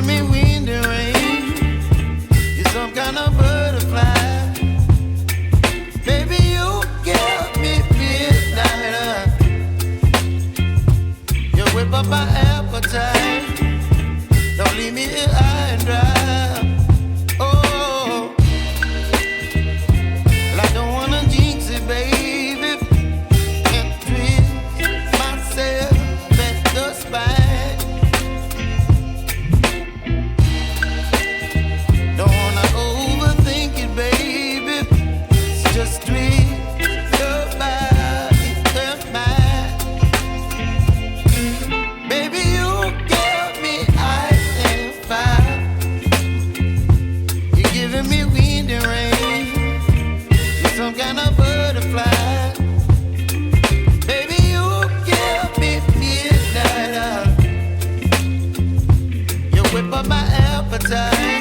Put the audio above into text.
giving me wind and rain. You're some kind of butterfly. Baby, you give me midnight. You whip up my appetite. Don't leave me here high and dry. Oh, well, I don't wanna jinx it, baby, and twist myself at the spine. Don't wanna overthink it, baby. It's just twist your body and mine. Baby, you give me ice and fire. You're giving me wind and rain. You're some kind of butterfly. Baby, you give me midnight. You whip up my appetite.